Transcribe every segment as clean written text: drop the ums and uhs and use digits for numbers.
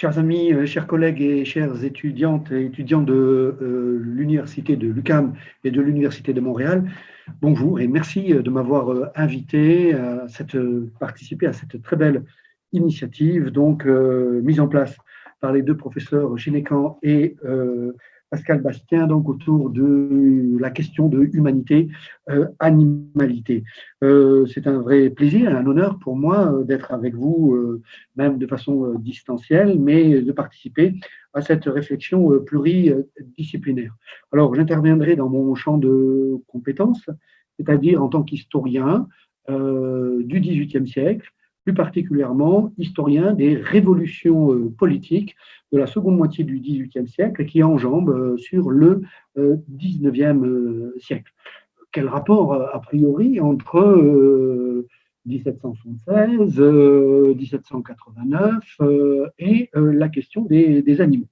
Chers amis, chers collègues et chères étudiantes et étudiants de l'Université de l'UQAM et de l'Université de Montréal, bonjour et merci de m'avoir invité à participer à cette très belle initiative, donc mise en place par les deux professeurs Génécan et Pascal Bastien, donc autour de la question de humanité, animalité. C'est un vrai plaisir et un honneur pour moi d'être avec vous, même de façon distancielle, mais de participer à cette réflexion pluridisciplinaire. Alors, j'interviendrai dans mon champ de compétences, c'est-à-dire en tant qu'historien du XVIIIe siècle, plus particulièrement historien des révolutions politiques de la seconde moitié du XVIIIe siècle qui enjambent sur le XIXe siècle. Quel rapport, a priori, entre 1776, 1789 et la question des animaux?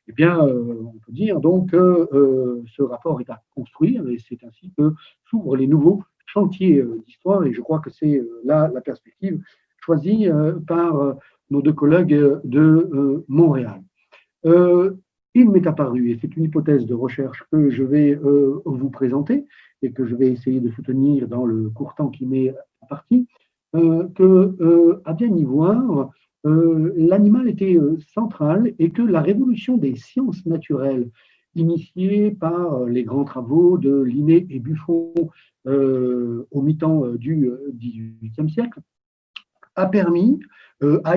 Eh bien, on peut dire donc que ce rapport est à construire et c'est ainsi que s'ouvrent les nouveaux chantiers d'histoire et je crois que c'est là la perspective choisie par nos deux collègues de Montréal. Il m'est apparu, et c'est une hypothèse de recherche que je vais vous présenter et que je vais essayer de soutenir dans le court temps qui m'est imparti, qu'à bien y voir, l'animal était central et que la révolution des sciences naturelles initiée par les grands travaux de Linné et Buffon au mi-temps du XVIIIe siècle a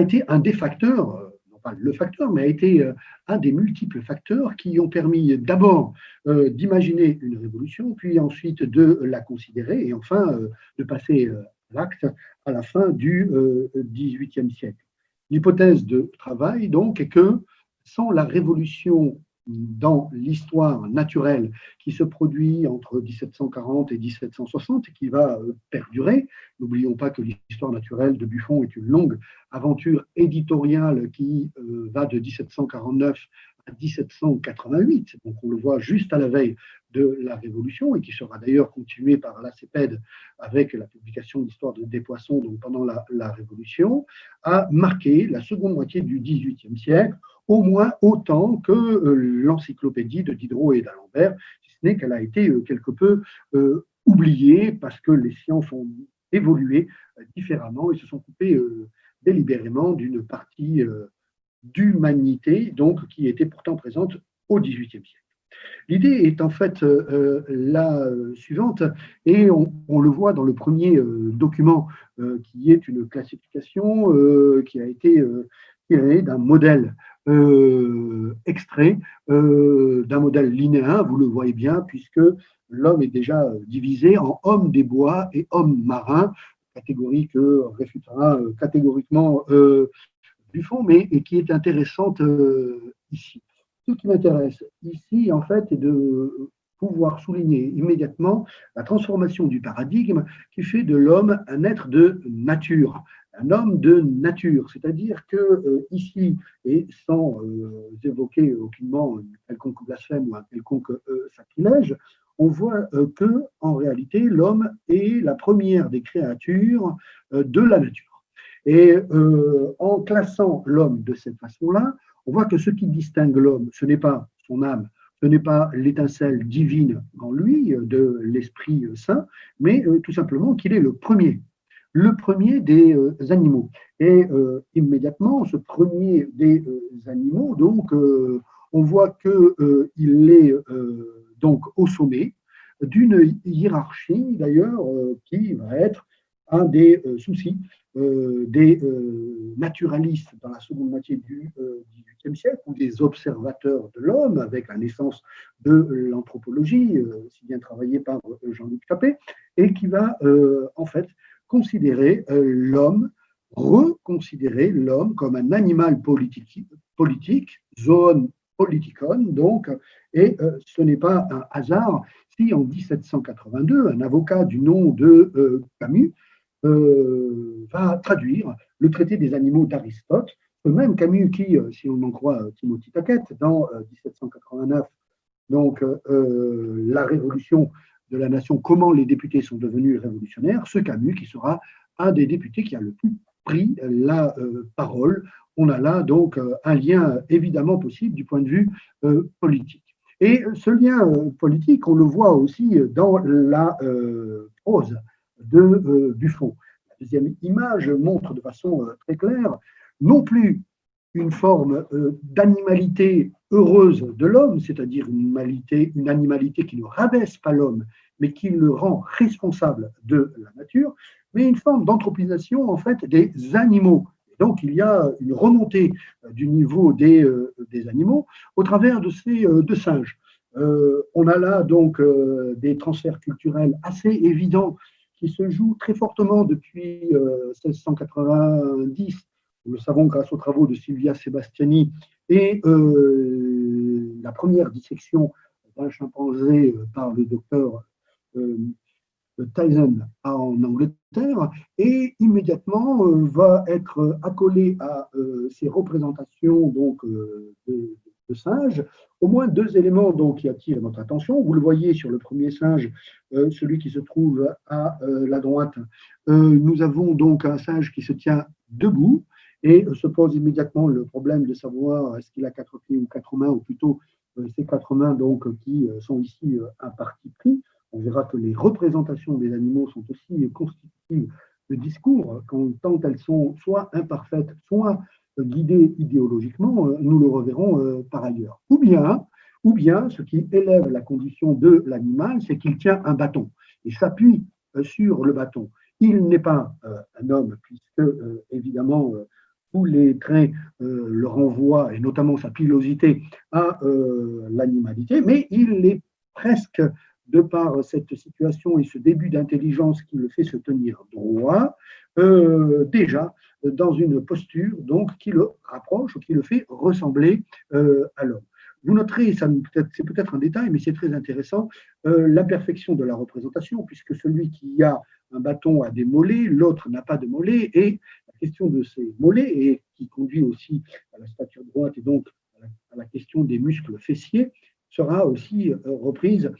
été un des facteurs, non pas le facteur, mais a été un des multiples facteurs qui ont permis d'abord d'imaginer une révolution, puis ensuite de la considérer et enfin de passer à l'acte à la fin du XVIIIe siècle. L'hypothèse de travail, donc, est que sans la révolution dans l'histoire naturelle qui se produit entre 1740 et 1760 et qui va perdurer. N'oublions pas que l'histoire naturelle de Buffon est une longue aventure éditoriale qui va de 1749 à 1788, donc on le voit juste à la veille de la Révolution et qui sera d'ailleurs continuée par la CEPED avec la publication de l'histoire des poissons donc pendant la Révolution, a marqué la seconde moitié du XVIIIe siècle au moins autant que l'encyclopédie de Diderot et d'Alembert, si ce n'est qu'elle a été quelque peu oubliée parce que les sciences ont évolué différemment et se sont coupées délibérément d'une partie d'humanité donc qui était pourtant présente au XVIIIe siècle. L'idée est en fait la suivante, et on le voit dans le premier document qui est une classification qui a été tirée d'un modèle extrait d'un modèle linéen, vous le voyez bien, puisque l'homme est déjà divisé en homme des bois et homme marin, catégorie que réfutera catégoriquement Buffon, mais qui est intéressante ici. Ce qui m'intéresse ici, en fait, est de pouvoir souligner immédiatement la transformation du paradigme qui fait de l'homme un être de nature, un homme de nature. C'est-à-dire que ici, et sans évoquer aucunement un quelconque blasphème ou un quelconque sacrilège, on voit que, en réalité, l'homme est la première des créatures de la nature. Et en classant l'homme de cette façon-là, on voit que ce qui distingue l'homme, ce n'est pas son âme, ce n'est pas l'étincelle divine en lui, de l'Esprit Saint, mais tout simplement qu'il est le premier des animaux. Et immédiatement, ce premier des animaux, donc, on voit qu'il est donc au sommet d'une hiérarchie, d'ailleurs, qui va être un des soucis des naturalistes dans la seconde moitié du XVIIIe siècle, ou des observateurs de l'homme, avec la naissance de l'anthropologie, si bien travaillée par Jean-Luc Capet, et qui va en fait considérer l'homme, reconsidérer l'homme comme un animal politique, zoon politikon, donc, et ce n'est pas un hasard si en 1782, un avocat du nom de Camus va traduire le traité des animaux d'Aristote, le même Camus qui, si on en croit Timothy Taquet, dans 1789, donc la révolution de la nation, comment les députés sont devenus révolutionnaires, ce Camus qui sera un des députés qui a le plus pris la parole on a là donc un lien évidemment possible du point de vue politique. Et ce lien politique, on le voit aussi dans la prose de Buffon. La deuxième image montre de façon très claire non plus une forme d'animalité heureuse de l'homme, c'est-à-dire une animalité qui ne rabaisse pas l'homme, mais qui le rend responsable de la nature, mais une forme d'anthropisation en fait des animaux. Et donc il y a une remontée du niveau des animaux au travers de ces deux singes. On a là donc des transferts culturels assez évidents qui se jouent très fortement depuis 1690, nous le savons grâce aux travaux de Silvia Sebastiani, et la première dissection d'un chimpanzé par le docteur Tyson en Angleterre, et immédiatement va être accolé à ces représentations donc, de singes au moins deux éléments donc, qui attirent notre attention. Vous le voyez sur le premier singe, celui qui se trouve à la droite. Nous avons donc un singe qui se tient debout et se pose immédiatement le problème de savoir est-ce qu'il a quatre pieds ou quatre mains, ou plutôt ces quatre mains donc, qui sont ici un parti pris. On verra que les représentations des animaux sont aussi constitutives de discours, tant elles sont soit imparfaites, soit guidées idéologiquement, nous le reverrons par ailleurs. Ou bien, ce qui élève la condition de l'animal, c'est qu'il tient un bâton et s'appuie sur le bâton. Il n'est pas un homme, puisque évidemment tous les traits le renvoient, et notamment sa pilosité, à l'animalité, mais il est presque, de par cette situation et ce début d'intelligence qui le fait se tenir droit, déjà dans une posture donc, qui le rapproche ou qui le fait ressembler à l'homme. Vous noterez, c'est peut-être un détail, mais c'est très intéressant, l'imperfection de la représentation, puisque celui qui a un bâton a des mollets, l'autre n'a pas de mollets, et la question de ces mollets, et qui conduit aussi à la stature droite et donc à la question des muscles fessiers, sera aussi reprise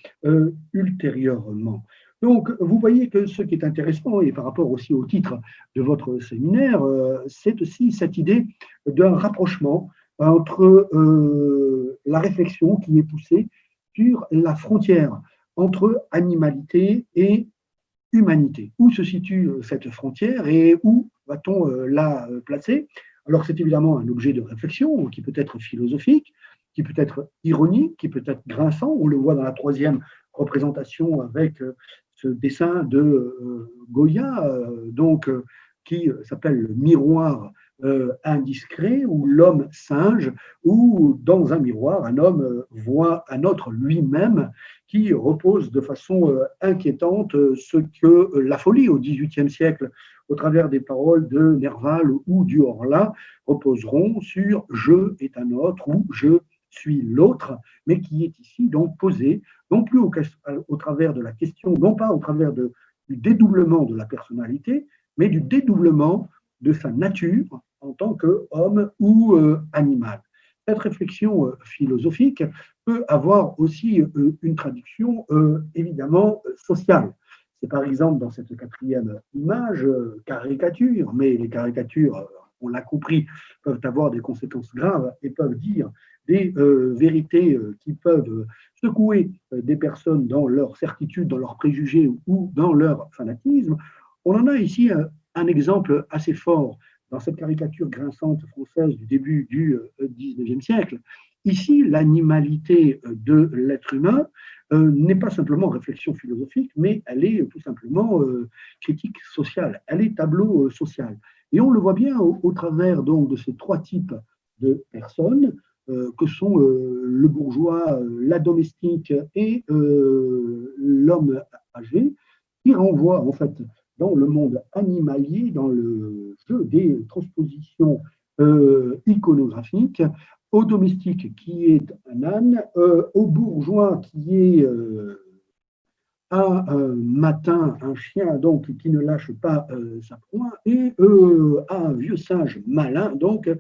ultérieurement. Donc, vous voyez que ce qui est intéressant, et par rapport aussi au titre de votre séminaire, c'est aussi cette idée d'un rapprochement entre la réflexion qui est poussée sur la frontière entre animalité et humanité. Où se situe cette frontière et où va-t-on la placer? Alors, c'est évidemment un objet de réflexion qui peut être philosophique, qui peut être ironique, qui peut être grinçant. On le voit dans la troisième représentation avec ce dessin de Goya, donc, qui s'appelle le miroir indiscret, où l'homme singe, où dans un miroir, un homme voit un autre lui-même qui repose de façon inquiétante ce que la folie au XVIIIe siècle, au travers des paroles de Nerval ou du Horla, reposeront sur « je est un autre » ou « je suis l'autre », mais qui est ici donc posé, non plus au travers de la question, non pas au travers du dédoublement de la personnalité, mais du dédoublement de sa nature en tant qu'homme ou animal. Cette réflexion philosophique peut avoir aussi une traduction évidemment sociale. C'est par exemple dans cette quatrième image, caricature, mais les caricatures, on l'a compris, peuvent avoir des conséquences graves et peuvent dire des vérités qui peuvent secouer des personnes dans leur certitude, dans leurs préjugés ou dans leur fanatisme. On en a ici un exemple assez fort dans cette caricature grinçante française du début du XIXe siècle. Ici, l'animalité de l'être humain n'est pas simplement réflexion philosophique, mais elle est tout simplement critique sociale, elle est tableau social. Et on le voit bien au travers donc, de ces trois types de personnes, que sont le bourgeois, la domestique et l'homme âgé, qui renvoient en fait dans le monde animalier, dans le jeu des transpositions iconographiques, au domestique qui est un âne, au bourgeois qui est un matin un chien donc qui ne lâche pas sa proie, et à un vieux singe malin donc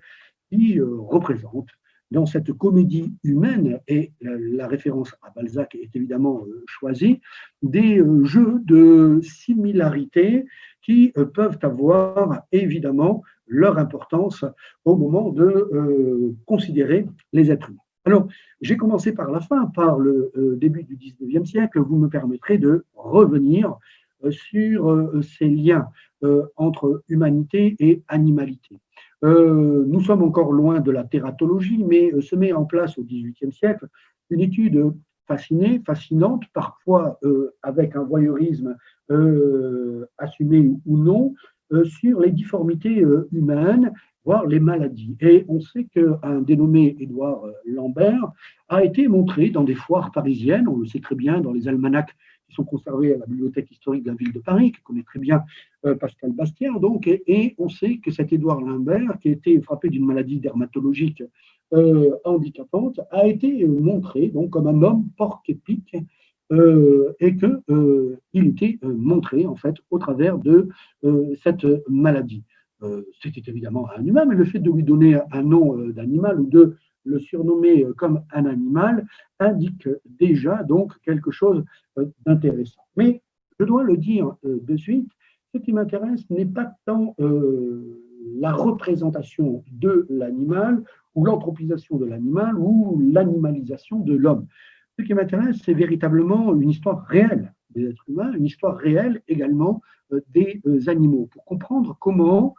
qui représente dans cette comédie humaine, et la référence à Balzac est évidemment choisie, des jeux de similarité qui peuvent avoir évidemment leur importance au moment de considérer les êtres humains. Alors, j'ai commencé par la fin, par le début du 19e siècle. Vous me permettrez de revenir sur ces liens entre humanité et animalité. Nous sommes encore loin de la tératologie, mais se met en place au XVIIIe siècle une étude fascinante, parfois avec un voyeurisme assumé ou non, sur les difformités humaines, voire les maladies. Et on sait qu'un dénommé Édouard Lambert a été montré dans des foires parisiennes, on le sait très bien, dans les almanachs qui sont conservés à la bibliothèque historique de la ville de Paris, que connaît très bien Pascal Bastien, donc, et on sait que cet Édouard Lambert, qui a été frappé d'une maladie dermatologique handicapante, a été montré donc, comme un homme porc-épic, et qu'il était montré en fait au travers de cette maladie. C'était évidemment un humain, mais le fait de lui donner un nom d'animal ou de le surnommer comme un animal indique déjà donc quelque chose d'intéressant. Mais je dois le dire de suite, ce qui m'intéresse n'est pas tant la représentation de l'animal ou l'anthropisation de l'animal ou l'animalisation de l'homme. Ce qui m'intéresse, c'est véritablement une histoire réelle des êtres humains, une histoire réelle également des animaux, pour comprendre comment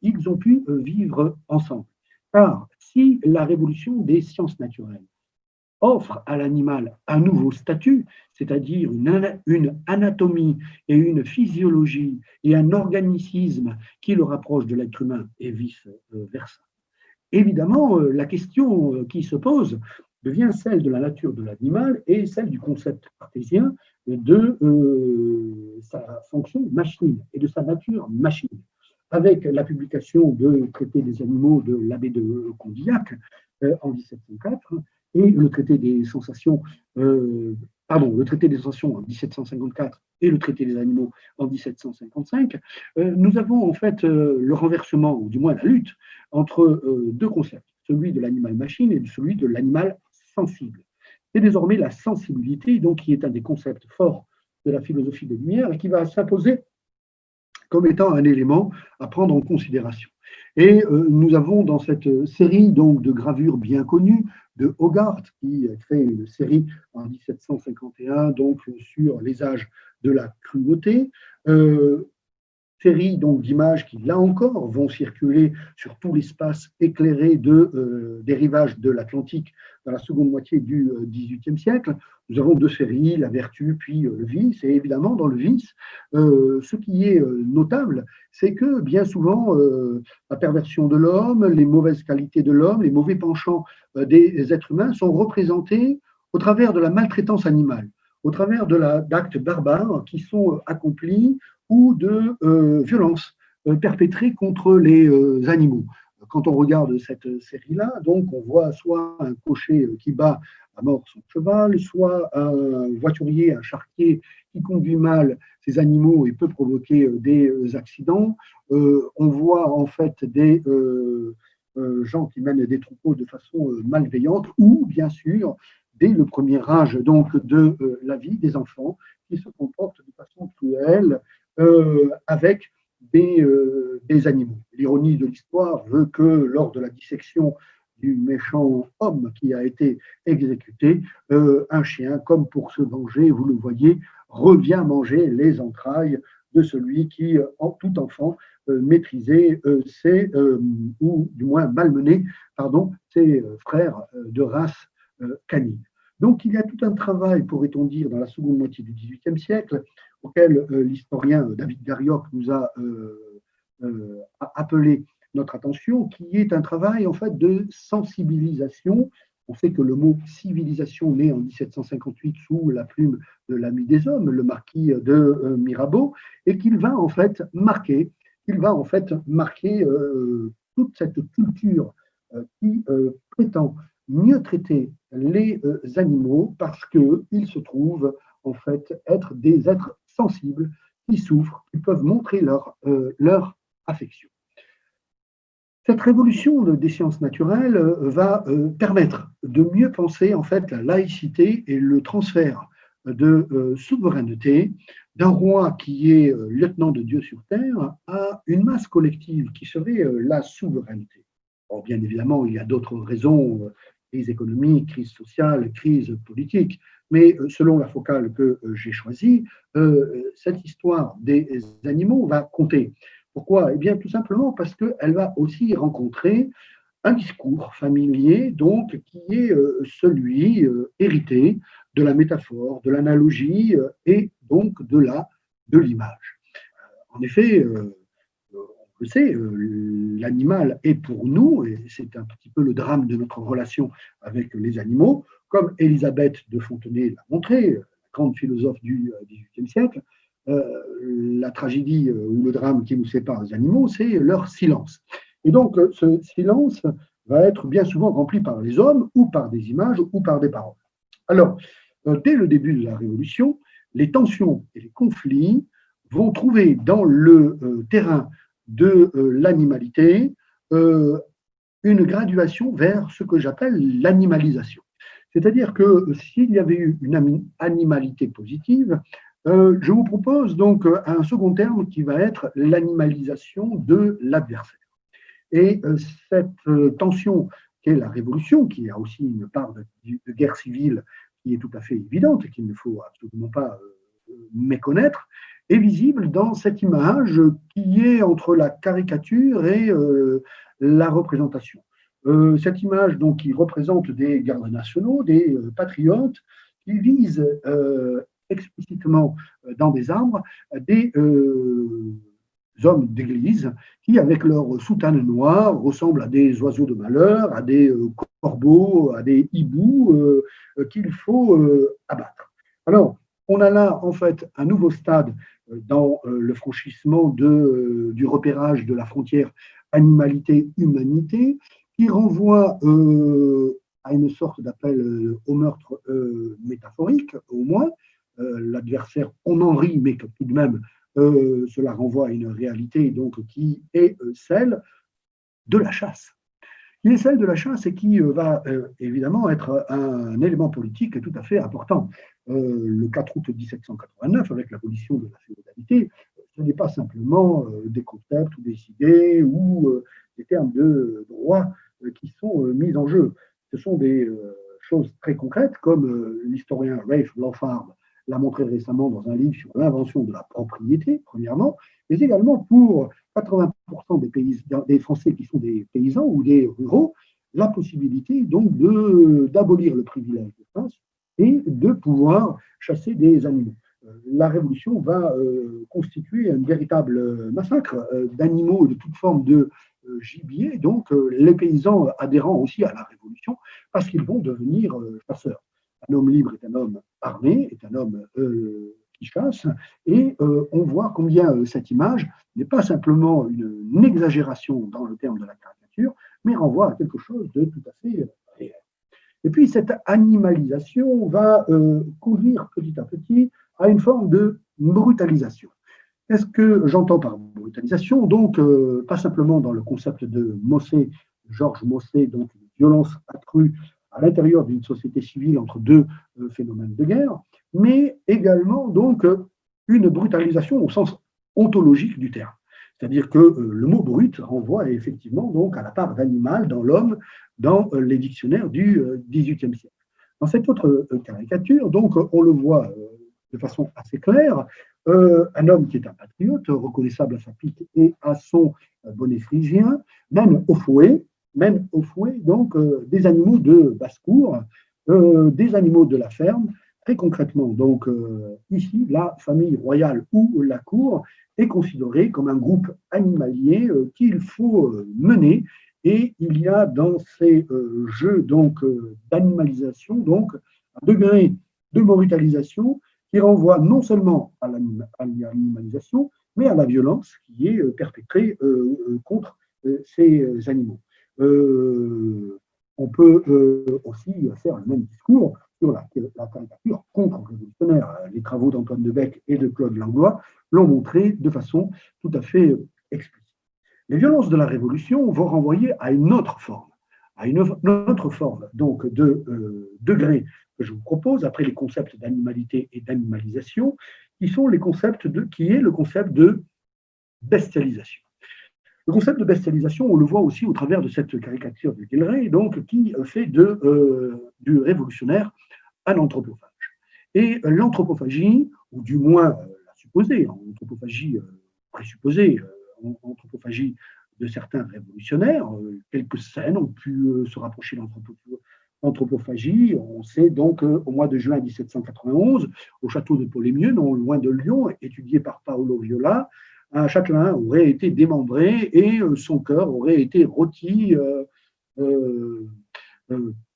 ils ont pu vivre ensemble. Car si la révolution des sciences naturelles offre à l'animal un nouveau statut, c'est-à-dire une anatomie et une physiologie et un organicisme qui le rapproche de l'être humain et vice-versa, évidemment, la question qui se pose devient celle de la nature de l'animal et celle du concept cartésien de sa fonction machine et de sa nature machine. Avec la publication de Traité des animaux de l'abbé de Condillac en 1704 et le traité des sensations, le traité des sensations en 1754 et le traité des animaux en 1755, nous avons en fait le renversement, ou du moins la lutte, entre deux concepts, celui de l'animal-machine et celui de l'animal sensible. C'est désormais la sensibilité, donc, qui est un des concepts forts de la philosophie des Lumières et qui va s'imposer comme étant un élément à prendre en considération. Et nous avons dans cette série donc, de gravures bien connues de Hogarth, qui a créé une série en 1751 donc, sur les âges de la cruauté, série donc d'images qui, là encore, vont circuler sur tout l'espace éclairé des rivages de l'Atlantique dans la seconde moitié du XVIIIe siècle. Nous avons deux séries, la vertu puis le vice. Et évidemment, dans le vice, ce qui est notable, c'est que bien souvent, la perversion de l'homme, les mauvaises qualités de l'homme, les mauvais penchants des êtres humains sont représentés au travers de la maltraitance animale, au travers d'actes barbares qui sont accomplis ou de violences perpétrées contre les animaux. Quand on regarde cette série-là, donc on voit soit un cocher qui bat à mort son cheval, soit un voiturier, un charretier qui conduit mal ses animaux et peut provoquer des accidents. On voit en fait des gens qui mènent des troupeaux de façon malveillante ou, bien sûr, dès le premier âge donc, de la vie des enfants qui se comportent de façon cruelle avec des animaux. L'ironie de l'histoire veut que lors de la dissection du méchant homme qui a été exécuté, un chien, comme pour se venger, vous le voyez, revient manger les entrailles de celui qui, en tout enfant, maîtrisait ou du moins malmenait, ses frères de race canine. Donc il y a tout un travail, pourrait-on dire, dans la seconde moitié du XVIIIe siècle, auquel l'historien David Garrioch nous a appelé notre attention, qui est un travail en fait de sensibilisation. On sait que le mot civilisation naît en 1758 sous la plume de l'ami des hommes, le marquis de Mirabeau, et qu'il va en fait marquer, toute cette culture qui prétend mieux traiter les animaux parce qu'ils se trouvent en fait être des êtres sensibles qui souffrent, qui peuvent montrer leur affection. Cette révolution des sciences naturelles va permettre de mieux penser en fait la laïcité et le transfert de souveraineté d'un roi qui est lieutenant de Dieu sur terre à une masse collective qui serait la souveraineté. Bon, bien évidemment, il y a d'autres raisons, crise économique, crise sociale, crise politique, mais selon la focale que j'ai choisie, cette histoire des animaux va compter. Pourquoi? Eh bien, tout simplement parce qu'elle va aussi rencontrer un discours familier, donc, qui est celui hérité de la métaphore, de l'analogie et donc de l'image. En effet, on le sait, l'animal est pour nous, et c'est un petit peu le drame de notre relation avec les animaux, comme Élisabeth de Fontenay l'a montré, la grande philosophe du XVIIIe siècle, la tragédie ou le drame qui nous sépare des animaux, c'est leur silence. Et donc, ce silence va être bien souvent rempli par les hommes, ou par des images, ou par des paroles. Alors, dès le début de la Révolution, les tensions et les conflits vont trouver dans le terrain de l'animalité une graduation vers ce que j'appelle l'animalisation. C'est-à-dire que s'il y avait eu une animalité positive, je vous propose donc un second terme qui va être l'animalisation de l'adversaire. Et cette tension qu'est la révolution, qui a aussi une part de guerre civile qui est tout à fait évidente et qu'il ne faut absolument pas méconnaître, est visible dans cette image qui est entre la caricature et la représentation. Cette image donc, qui représente des gardes nationaux, des patriotes, qui visent explicitement dans des arbres des hommes d'église qui, avec leur soutane noire, ressemblent à des oiseaux de malheur, à des corbeaux, à des hiboux qu'il faut abattre. Alors, on a là, en fait, un nouveau stade dans le franchissement du repérage de la frontière animalité-humanité, qui renvoie à une sorte d'appel au meurtre métaphorique, au moins. L'adversaire, on en rit, mais que tout de même, cela renvoie à une réalité donc, qui est celle de la chasse. Qui est celle de la chasse et qui va évidemment être un élément politique tout à fait important. Le 4 août 1789, avec l'abolition de la féodalité, ce n'est pas simplement des concepts ou des idées ou des termes de droit qui sont mis en jeu. Ce sont des choses très concrètes, comme l'historien Rafe Lawford l'a montré récemment dans un livre sur l'invention de la propriété, premièrement, mais également pour 80% des Français qui sont des paysans ou des ruraux, la possibilité donc d'abolir le privilège de chasse et de pouvoir chasser des animaux. La Révolution va constituer un véritable massacre d'animaux et de toute forme de gibier, donc les paysans adhérant aussi à la Révolution, parce qu'ils vont devenir chasseurs. Un homme libre est un homme armé, est un homme qui chasse, et on voit combien cette image n'est pas simplement une exagération dans le terme de la caricature, mais renvoie à quelque chose de tout à fait réel. Et puis cette animalisation va conduire petit à petit à une forme de brutalisation. Qu'est-ce que j'entends par brutalisation? Donc, pas simplement dans le concept de Mossé, Georges Mossé, donc une violence accrue à l'intérieur d'une société civile entre deux phénomènes de guerre, mais également donc une brutalisation au sens ontologique du terme. C'est-à-dire que le mot brut renvoie effectivement donc à la part d'animal dans l'homme dans les dictionnaires du XVIIIe siècle. Dans cette autre caricature, donc on le voit de façon assez claire, un homme qui est un patriote, reconnaissable à sa pique et à son bonnet phrygien, mène au fouet donc des animaux de basse-cour, des animaux de la ferme, très concrètement. Donc ici, la famille royale ou la cour est considérée comme un groupe animalier qu'il faut mener, et il y a dans ces jeux donc d'animalisation donc un degré de brutalisation qui renvoie non seulement à l'animalisation, mais à la violence qui est perpétrée contre ces animaux. On peut aussi faire le même discours sur la caricature contre-révolutionnaire. Les travaux d'Antoine de Bec et de Claude Langlois l'ont montré de façon tout à fait explicite. Les violences de la Révolution vont renvoyer à une autre forme, à une autre forme donc de degré que je vous propose après les concepts d'animalité et d'animalisation, qui est le concept de bestialisation. Le concept de bestialisation, on le voit aussi au travers de cette caricature de Gillray, donc, qui fait du révolutionnaire un anthropophage. Et l'anthropophagie, ou du moins la supposée, anthropophagie présupposée, anthropophagie de certains révolutionnaires, quelques scènes ont pu se rapprocher de l'anthropophagie. On sait donc au mois de juin 1791, au château de Paul-Émieux, non loin de Lyon, étudié par Paolo Viola, un châtelain aurait été démembré et son cœur aurait été rôti euh,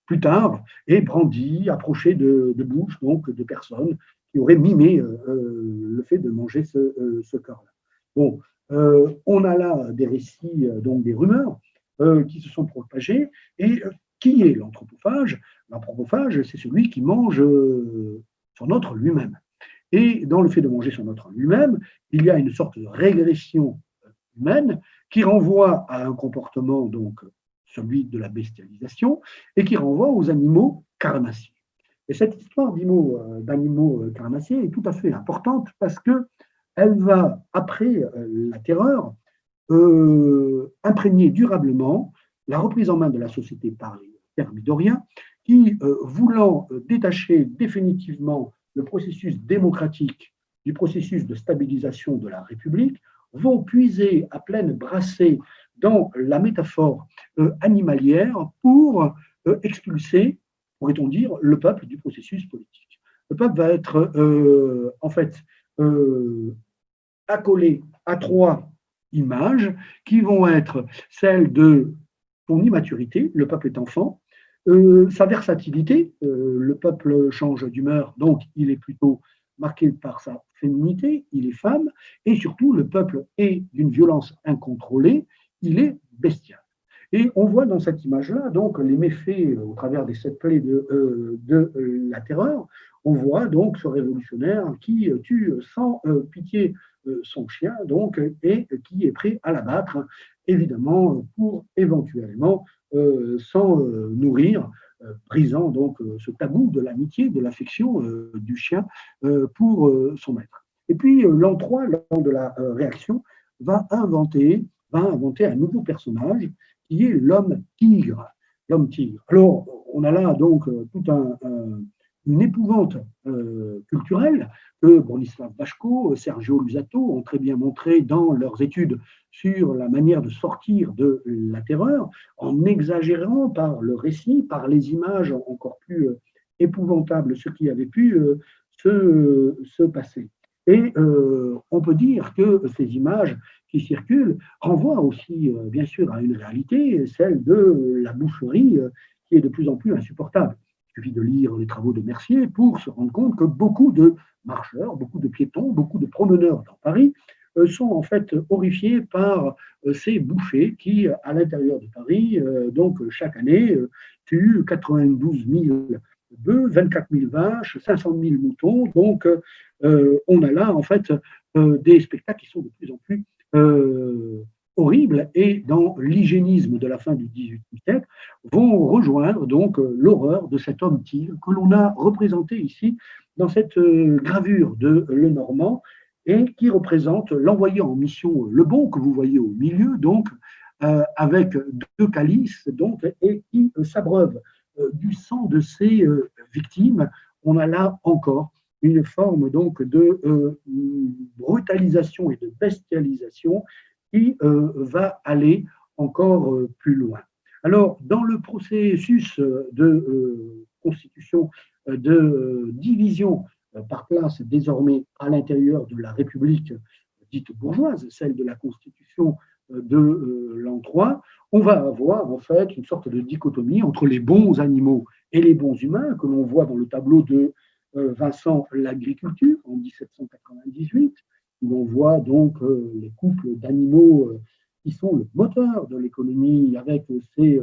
plus tard et brandi, approché de bouches donc de personnes qui auraient mimé le fait de manger ce cœur-là. Bon, on a là des récits, donc des rumeurs qui se sont propagées. Et qui est l'anthropophage? L'anthropophage, c'est celui qui mange son autre lui-même. Et dans le fait de manger son autre lui-même, il y a une sorte de régression humaine qui renvoie à un comportement, donc celui de la bestialisation, et qui renvoie aux animaux carnassiers. Et cette histoire d'animaux carnassiers est tout à fait importante parce qu'elle va, après la terreur, imprégner durablement la reprise en main de la société par les thermidoriens qui, voulant détacher définitivement le processus démocratique du processus de stabilisation de la République, vont puiser à pleine brassée dans la métaphore animalière pour expulser, pourrait-on dire, le peuple du processus politique. Le peuple va être en fait accolé à trois images qui vont être celles de son immaturité, le peuple est enfant, sa versatilité, le peuple change d'humeur, donc il est plutôt marqué par sa féminité, il est femme, et surtout le peuple est d'une violence incontrôlée, il est bestial. Et on voit dans cette image-là donc les méfaits au travers des 7 plaies de la terreur. On voit donc ce révolutionnaire qui tue sans pitié son chien, donc, et qui est prêt à l'abattre, évidemment, pour éventuellement s'en nourrir, brisant donc ce tabou de l'amitié, de l'affection du chien pour son maître. Et puis l'an 3, lors de la réaction, va inventer un nouveau personnage qui est l'homme tigre. L'homme tigre. Alors, on a là donc toute une épouvante culturelle que Bronislaw Baszko, Sergio Lusato ont très bien montré dans leurs études sur la manière de sortir de la terreur, en exagérant par le récit, par les images encore plus épouvantables, ce qui avait pu se passer. Et on peut dire que ces images qui circulent renvoient aussi, bien sûr, à une réalité, celle de la boucherie qui est de plus en plus insupportable. Il suffit de lire les travaux de Mercier pour se rendre compte que beaucoup de marcheurs, beaucoup de piétons, beaucoup de promeneurs dans Paris sont en fait horrifiés par ces bouchers qui, à l'intérieur de Paris, donc chaque année, tuent 92 000 bœufs, 24 000 vaches, 500 000 moutons. Donc, on a là en fait des spectacles qui sont de plus en plus horribles et dans l'hygiénisme de la fin du XVIIIe siècle vont rejoindre donc l'horreur de cet homme tigre que l'on a représenté ici dans cette gravure de Lenormand et qui représente l'envoyé en mission Le Bon que vous voyez au milieu donc avec deux calices donc et qui s'abreuve du sang de ses victimes. On a là encore une forme donc de brutalisation et de bestialisation qui va aller encore plus loin. Alors, dans le processus de constitution, de division par classe désormais à l'intérieur de la République dite bourgeoise, celle de la Constitution de l'an 3, on va avoir en fait une sorte de dichotomie entre les bons animaux et les bons humains que l'on voit dans le tableau de Vincent l'Agriculture en 1798, où l'on voit donc les couples d'animaux qui sont le moteur de l'économie avec ces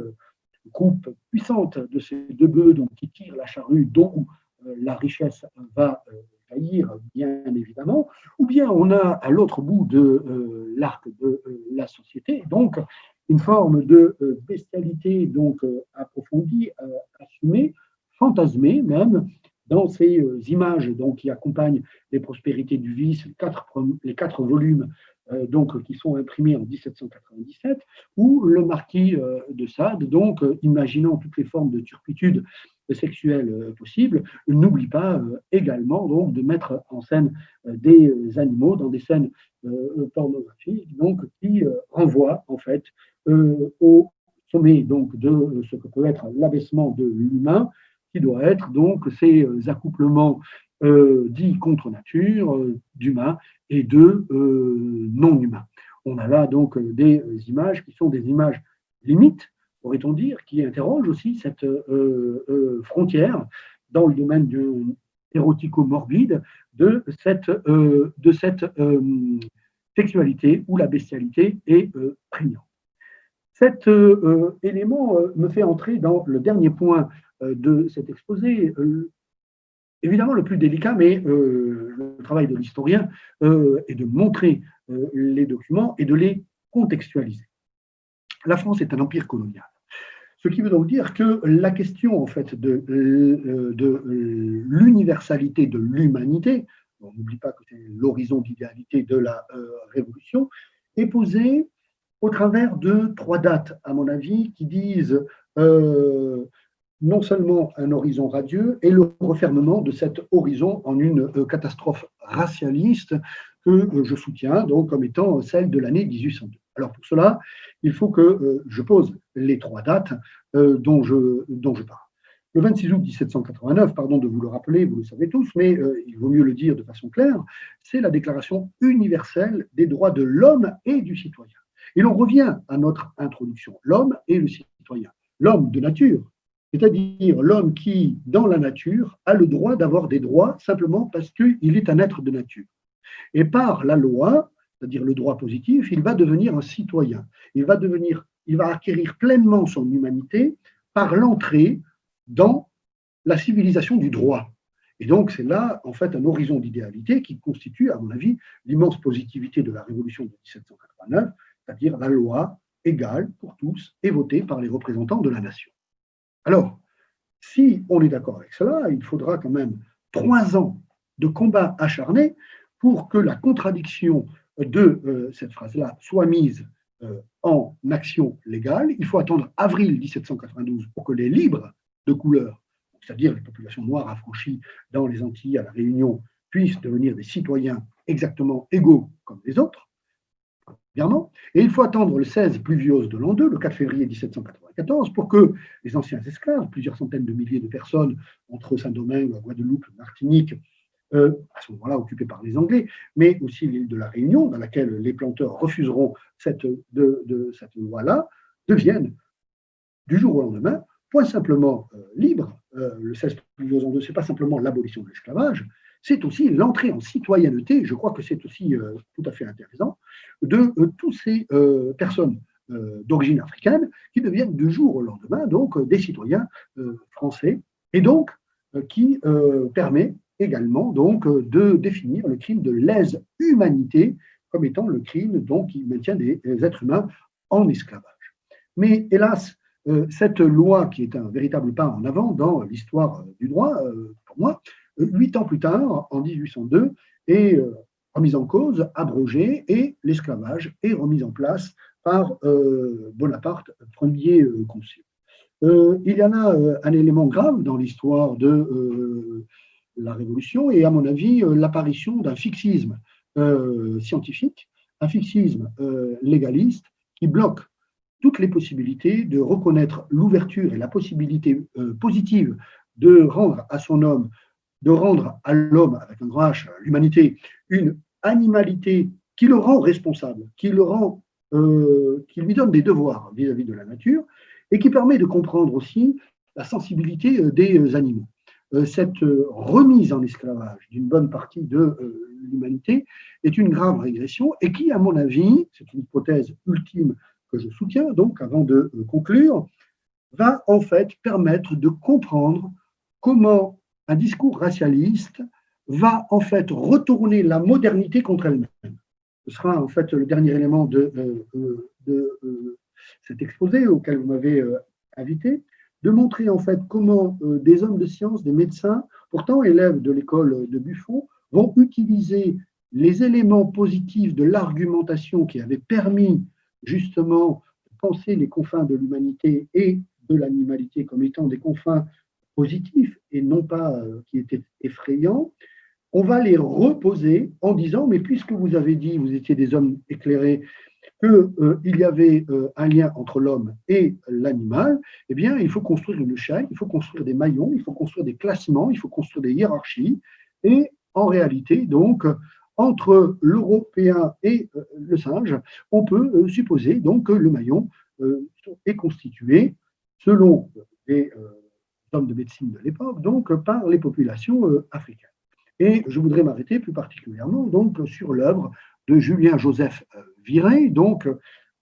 groupes puissantes de ces deux bœufs donc, qui tirent la charrue dont la richesse va jaillir bien évidemment, ou bien on a à l'autre bout de l'arc de la société donc une forme de bestialité donc approfondie, assumée, fantasmée même, dans ces images donc, qui accompagnent les prospérités du vice, les quatre volumes donc, qui sont imprimés en 1797, où le marquis de Sade, donc, imaginant toutes les formes de turpitude sexuelle possibles, n'oublie pas également donc, de mettre en scène des animaux dans des scènes pornographiques donc, qui renvoient en fait au sommet donc, de ce que peut être l'abaissement de l'humain, qui doit être donc ces accouplements dits contre nature, d'humains et de non-humains. On a là donc des images qui sont des images limites, pourrait-on dire, qui interrogent aussi cette frontière dans le domaine du érotico-morbide de cette sexualité où la bestialité est prégnante. Cet élément me fait entrer dans le dernier point de cet exposé, évidemment le plus délicat, mais le travail de l'historien est de montrer les documents et de les contextualiser. La France est un empire colonial. Ce qui veut donc dire que la question en fait de l'universalité de l'humanité, on n'oublie pas que c'est l'horizon d'idéalité de la Révolution, est posée au travers de trois dates, à mon avis, qui disent non seulement un horizon radieux et le refermement de cet horizon en une catastrophe racialiste que je soutiens donc comme étant celle de l'année 1802. Alors pour cela, il faut que je pose les trois dates dont je parle. Le 26 août 1789, pardon de vous le rappeler, vous le savez tous, mais il vaut mieux le dire de façon claire, c'est la Déclaration universelle des droits de l'homme et du citoyen. Et l'on revient à notre introduction, l'homme et le citoyen. L'homme de nature, c'est-à-dire l'homme qui, dans la nature, a le droit d'avoir des droits simplement parce qu'il est un être de nature. Et par la loi, c'est-à-dire le droit positif, il va devenir un citoyen. Il va acquérir pleinement son humanité par l'entrée dans la civilisation du droit. Et donc, c'est là, en fait, un horizon d'idéalité qui constitue, à mon avis, l'immense positivité de la Révolution de 1789, c'est-à-dire la loi égale pour tous et votée par les représentants de la nation. Alors, si on est d'accord avec cela, il faudra quand même 3 ans de combat acharné pour que la contradiction de cette phrase-là soit mise en action légale. Il faut attendre avril 1792 pour que les libres de couleur, c'est-à-dire les populations noires affranchies dans les Antilles, à la Réunion, puissent devenir des citoyens exactement égaux comme les autres. Et il faut attendre le 16 pluviose de l'an 2, le 4 février 1794, pour que les anciens esclaves, plusieurs centaines de milliers de personnes entre Saint-Domingue, Guadeloupe, Martinique, à ce moment-là occupés par les Anglais, mais aussi l'île de la Réunion, dans laquelle les planteurs refuseront cette loi-là, deviennent du jour au lendemain, point simplement libres. Le 16 pluviose en 2, ce n'est pas simplement l'abolition de l'esclavage, c'est aussi l'entrée en citoyenneté, je crois que c'est aussi tout à fait intéressant, de toutes ces personnes d'origine africaine qui deviennent du jour au lendemain donc des citoyens français, et donc qui permet également donc de définir le crime de lèse-humanité comme étant le crime donc, qui maintient des êtres humains en esclavage. Mais hélas, cette loi qui est un véritable pas en avant dans l'histoire du droit, pour moi, 8 ans plus tard, en 1802, est remise en cause, abrogée, et l'esclavage est remis en place par Bonaparte, premier consul. Il y en a un élément grave dans l'histoire de la Révolution, et à mon avis, l'apparition d'un fixisme scientifique, un fixisme légaliste qui bloque toutes les possibilités de reconnaître l'ouverture et la possibilité positive de rendre à son homme, de rendre à l'homme, avec un grand H, l'humanité, une animalité qui le rend responsable, qui lui donne des devoirs vis-à-vis de la nature, et qui permet de comprendre aussi la sensibilité des animaux. Cette remise en esclavage d'une bonne partie de l'humanité est une grave régression et qui, à mon avis, c'est une hypothèse ultime que je soutiens, donc avant de conclure, va en fait permettre de comprendre comment un discours racialiste va en fait retourner la modernité contre elle-même. Ce sera en fait le dernier élément de cet exposé auquel vous m'avez invité, de montrer en fait comment des hommes de science, des médecins, pourtant élèves de l'école de Buffon, vont utiliser les éléments positifs de l'argumentation qui avait permis justement de penser les confins de l'humanité et de l'animalité comme étant des confins positifs et non pas qui étaient effrayants. On va les reposer en disant, mais puisque vous avez dit, vous étiez des hommes éclairés, qu'il y avait un lien entre l'homme et l'animal, eh bien, il faut construire une chaîne, il faut construire des maillons, il faut construire des classements, il faut construire des hiérarchies. Et en réalité, donc, entre l'Européen et le singe, on peut supposer donc que le maillon est constitué, selon les hommes de médecine de l'époque, donc par les populations africaines. Et je voudrais m'arrêter plus particulièrement donc sur l'œuvre de Julien-Joseph Viré, donc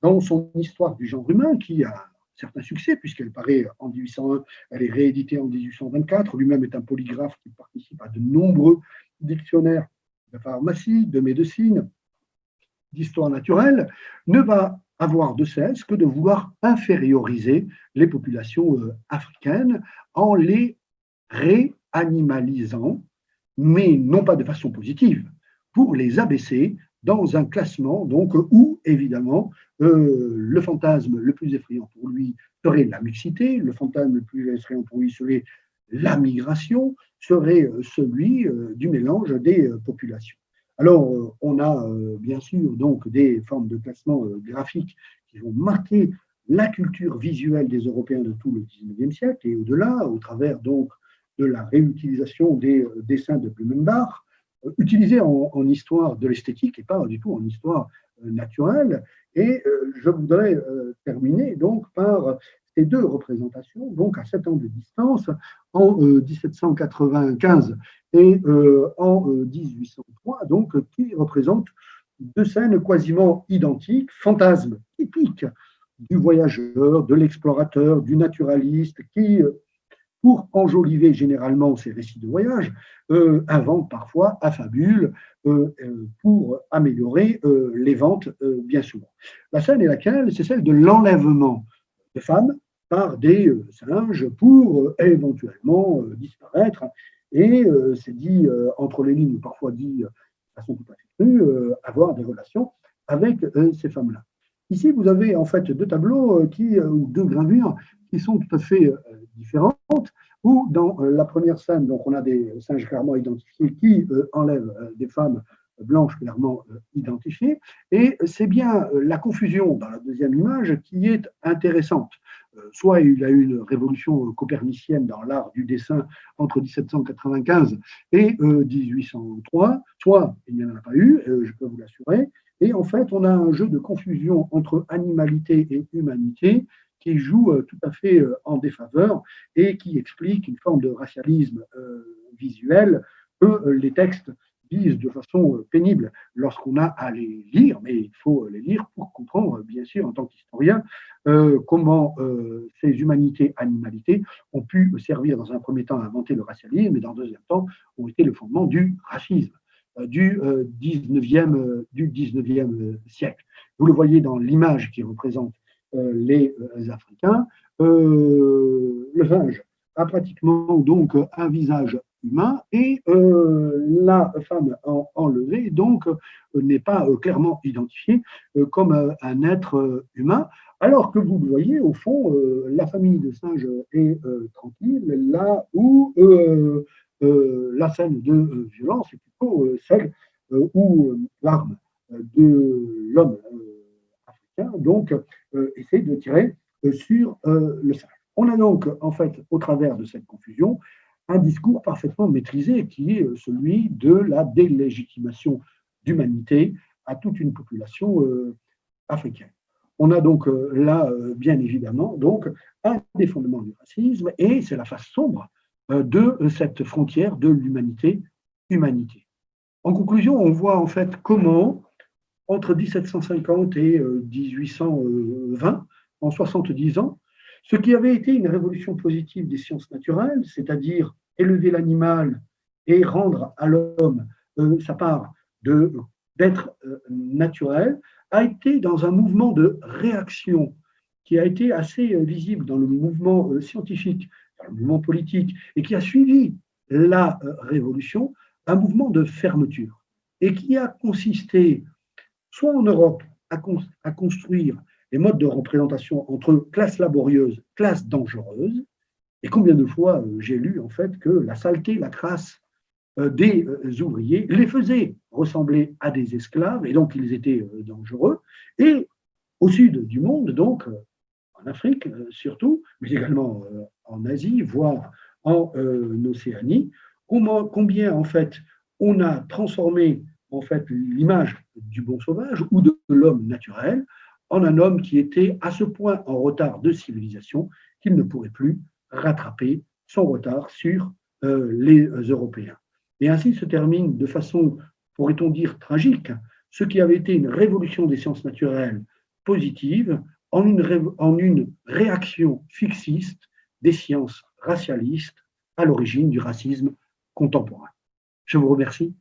dans son Histoire du genre humain, qui a un certain succès, puisqu'elle paraît en 1801, elle est rééditée en 1824. Lui-même est un polygraphe qui participe à de nombreux dictionnaires de pharmacie, de médecine, d'histoire naturelle, ne va avoir de cesse que de vouloir inférioriser les populations africaines en les réanimalisant, mais non pas de façon positive, pour les abaisser dans un classement donc, où, évidemment, le fantasme le plus effrayant pour lui serait la mixité, le fantasme le plus effrayant pour lui serait la migration, serait celui du mélange des populations. Alors, on a bien sûr donc des formes de classement graphique qui vont marquer la culture visuelle des Européens de tout le XIXe siècle et au-delà, au travers donc de la réutilisation des dessins de Blumenbach, utilisés en histoire de l'esthétique et pas du tout en histoire naturelle. Et je voudrais terminer donc par ces deux représentations, donc à 7 ans de distance, en 1795 et en 1803, donc qui représentent deux scènes quasiment identiques, fantasmes typiques du voyageur, de l'explorateur, du naturaliste, qui pour enjoliver généralement ces récits de voyage, invente parfois, affabule pour améliorer les ventes bien souvent. La scène est laquelle? C'est celle de l'enlèvement de femmes par des singes pour éventuellement disparaître. Et c'est dit entre les lignes, parfois dit de façon tout à fait crue, avoir des relations avec ces femmes-là. Ici, vous avez en fait deux tableaux ou deux gravures qui sont tout à fait différentes, où dans la première scène, donc on a des singes clairement identifiés qui enlèvent des femmes blanches clairement identifiées, et c'est bien la confusion dans la deuxième image qui est intéressante. Soit il y a eu une révolution copernicienne dans l'art du dessin entre 1795 et 1803, soit il n'y en a pas eu, je peux vous l'assurer, et en fait on a un jeu de confusion entre animalité et humanité qui joue tout à fait en défaveur et qui explique une forme de racialisme visuel que les textes disent de façon pénible lorsqu'on a à les lire, mais il faut les lire pour comprendre, bien sûr, en tant qu'historien, comment ces humanités-animalités ont pu servir dans un premier temps à inventer le racialisme et dans un deuxième temps ont été le fondement du racisme du 19e siècle. Vous le voyez dans l'image qui représente les Africains. Le singe a pratiquement donc un visage humain et la femme enlevée donc n'est pas clairement identifiée comme un être humain, alors que vous le voyez au fond, la famille de singes est tranquille, là où la scène de violence est plutôt celle où l'arme de l'homme africain donc essaie de tirer sur le singe. On a donc en fait au travers de cette confusion un discours parfaitement maîtrisé qui est celui de la délégitimation d'humanité à toute une population africaine. On a donc là, bien évidemment, donc, un des fondements du racisme, et c'est la face sombre de cette frontière de l'humanité-humanité. En conclusion, on voit en fait comment, entre 1750 et 1820, en 70 ans, ce qui avait été une révolution positive des sciences naturelles, c'est-à-dire élever l'animal et rendre à l'homme sa part d'être naturel, a été dans un mouvement de réaction qui a été assez visible dans le mouvement scientifique, dans le mouvement politique, et qui a suivi la Révolution, un mouvement de fermeture, et qui a consisté, soit en Europe, à construire des modes de représentation entre classes laborieuses, classes dangereuses, et combien de fois j'ai lu en fait que la saleté, la crasse des ouvriers les faisait ressembler à des esclaves, et donc ils étaient dangereux, et au sud du monde, donc en Afrique surtout, mais également en Asie, voire en Océanie, combien en fait on a transformé en fait l'image du bon sauvage ou de l'homme naturel en un homme qui était à ce point en retard de civilisation qu'il ne pourrait plus rattraper son retard sur les Européens. Et ainsi se termine de façon, pourrait-on dire, tragique, ce qui avait été une révolution des sciences naturelles positive en une réaction fixiste des sciences racialistes à l'origine du racisme contemporain. Je vous remercie.